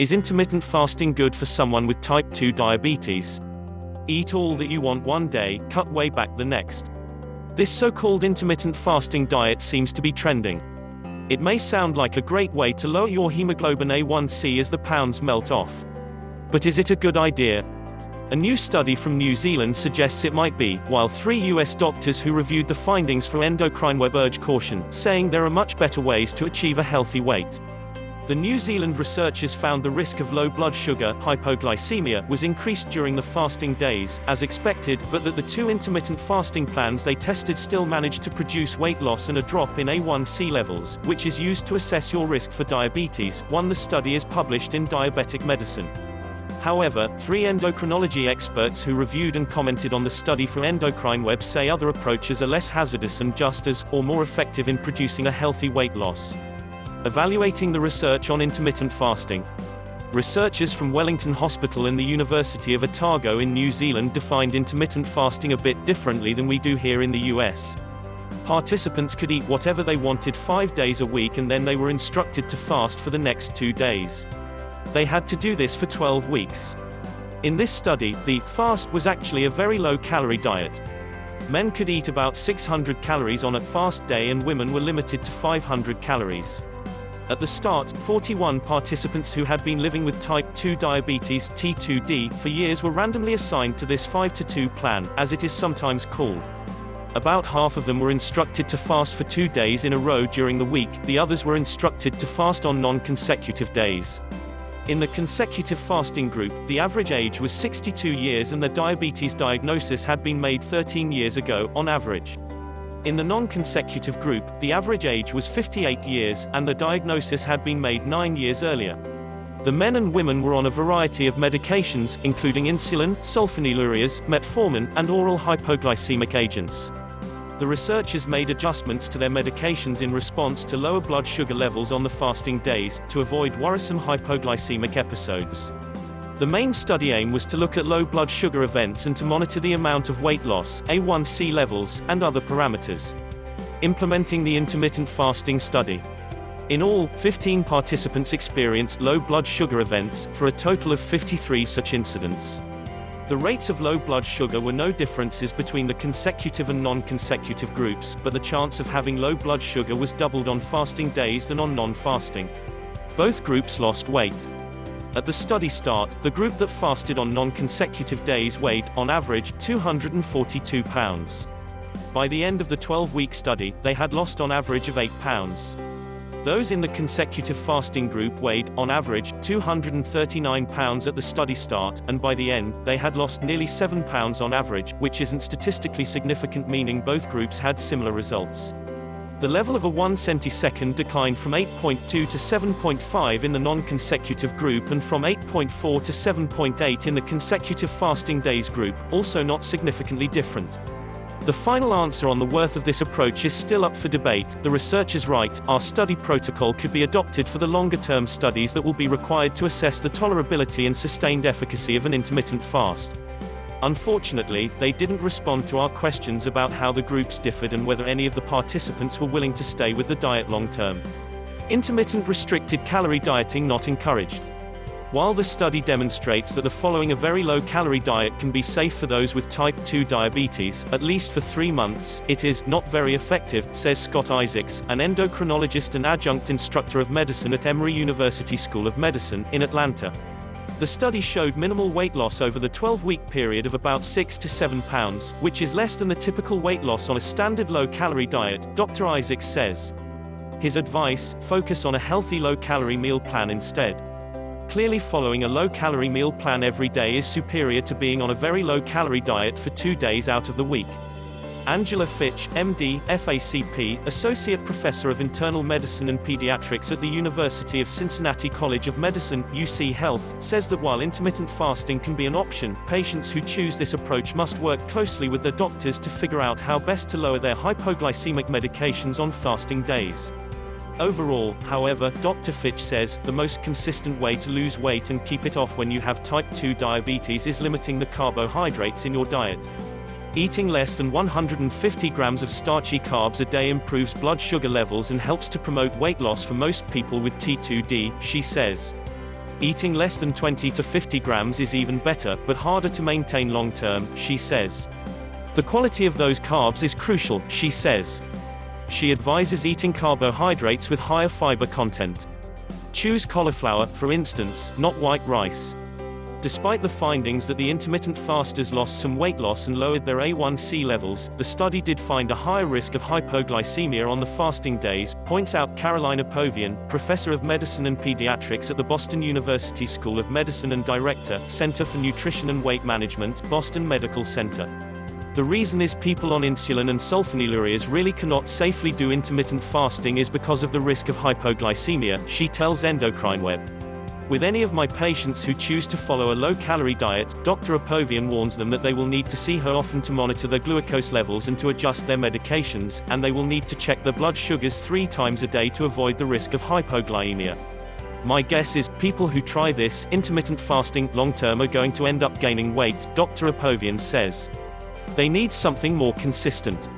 Is intermittent fasting good for someone with type 2 diabetes? Eat all that you want one day, cut way back the next. This so-called intermittent fasting diet seems to be trending. It may sound like a great way to lower your hemoglobin A1C as the pounds melt off. But is it a good idea? A new study from New Zealand suggests it might be, while 3 US doctors who reviewed the findings for EndocrineWeb urge caution, saying there are much better ways to achieve a healthy weight. The New Zealand researchers found the risk of low blood sugar, hypoglycemia, was increased during the fasting days, as expected, but that the 2 intermittent fasting plans they tested still managed to produce weight loss and a drop in A1C levels, which is used to assess your risk for diabetes. The study is published in Diabetic Medicine. However, 3 endocrinology experts who reviewed and commented on the study for EndocrineWeb say other approaches are less hazardous and just as, or more effective in producing a healthy weight loss. Evaluating the research on intermittent fasting. Researchers from Wellington Hospital and the University of Otago in New Zealand defined intermittent fasting a bit differently than we do here in the US. Participants could eat whatever they wanted 5 days a week, and then they were instructed to fast for the next 2 days. They had to do this for 12 weeks. In this study, the fast was actually a very low-calorie diet. Men could eat about 600 calories on a fast day and women were limited to 500 calories. At the start, 41 participants who had been living with type 2 diabetes (T2D) for years were randomly assigned to this 5-to-2 plan, as it is sometimes called. About half of them were instructed to fast for 2 days in a row during the week, the others were instructed to fast on non-consecutive days. In the consecutive fasting group, the average age was 62 years and the diabetes diagnosis had been made 13 years ago, on average. In the non-consecutive group, the average age was 58 years, and the diagnosis had been made 9 years earlier. The men and women were on a variety of medications, including insulin, sulfonylureas, metformin, and oral hypoglycemic agents. The researchers made adjustments to their medications in response to lower blood sugar levels on the fasting days, to avoid worrisome hypoglycemic episodes. The main study aim was to look at low blood sugar events and to monitor the amount of weight loss, A1C levels, and other parameters. Implementing the intermittent fasting study. In all, 15 participants experienced low blood sugar events, for a total of 53 such incidents. The rates of low blood sugar were no differences between the consecutive and non-consecutive groups, but the chance of having low blood sugar was doubled on fasting days than on non-fasting. Both groups lost weight. At the study start, the group that fasted on non-consecutive days weighed, on average, 242 pounds. By the end of the 12-week study, they had lost on average of 8 pounds. Those in the consecutive fasting group weighed, on average, 239 pounds at the study start, and by the end, they had lost nearly 7 pounds on average, which isn't statistically significant, meaning both groups had similar results. The level of a 1 centisecond declined from 8.2 to 7.5 in the non-consecutive group and from 8.4 to 7.8 in the consecutive fasting days group, also not significantly different. The final answer on the worth of this approach is still up for debate. The researchers write, "Our study protocol could be adopted for the longer-term studies that will be required to assess the tolerability and sustained efficacy of an intermittent fast." Unfortunately, they didn't respond to our questions about how the groups differed and whether any of the participants were willing to stay with the diet long-term. Intermittent restricted calorie dieting not encouraged. While the study demonstrates that the following a very low-calorie diet can be safe for those with type 2 diabetes, at least for 3 months, it is not very effective, says Scott Isaacs, an endocrinologist and adjunct instructor of medicine at Emory University School of Medicine, in Atlanta. The study showed minimal weight loss over the 12-week period of about 6 to 7 pounds, which is less than the typical weight loss on a standard low-calorie diet, Dr. Isaacs says. His advice: focus on a healthy low-calorie meal plan instead. Clearly, following a low-calorie meal plan every day is superior to being on a very low-calorie diet for 2 days out of the week. Angela Fitch, MD, FACP, Associate Professor of Internal Medicine and Pediatrics at the University of Cincinnati College of Medicine, UC Health, says that while intermittent fasting can be an option, patients who choose this approach must work closely with their doctors to figure out how best to lower their hypoglycemic medications on fasting days. Overall, however, Dr. Fitch says, the most consistent way to lose weight and keep it off when you have type 2 diabetes is limiting the carbohydrates in your diet. Eating less than 150 grams of starchy carbs a day improves blood sugar levels and helps to promote weight loss for most people with T2D, she says. Eating less than 20 to 50 grams is even better, but harder to maintain long term, she says. The quality of those carbs is crucial, she says. She advises eating carbohydrates with higher fiber content. Choose cauliflower, for instance, not white rice. Despite the findings that the intermittent fasters lost some weight loss and lowered their A1C levels, the study did find a higher risk of hypoglycemia on the fasting days, points out Caroline Apovian, professor of medicine and pediatrics at the Boston University School of Medicine and director, Center for Nutrition and Weight Management, Boston Medical Center. The reason is people on insulin and sulfonylureas really cannot safely do intermittent fasting is because of the risk of hypoglycemia, she tells EndocrineWeb. With any of my patients who choose to follow a low-calorie diet, Dr. Apovian warns them that they will need to see her often to monitor their glucose levels and to adjust their medications, and they will need to check their blood sugars 3 times a day to avoid the risk of hypoglycemia. My guess is, people who try this, intermittent fasting, long-term are going to end up gaining weight, Dr. Apovian says. They need something more consistent.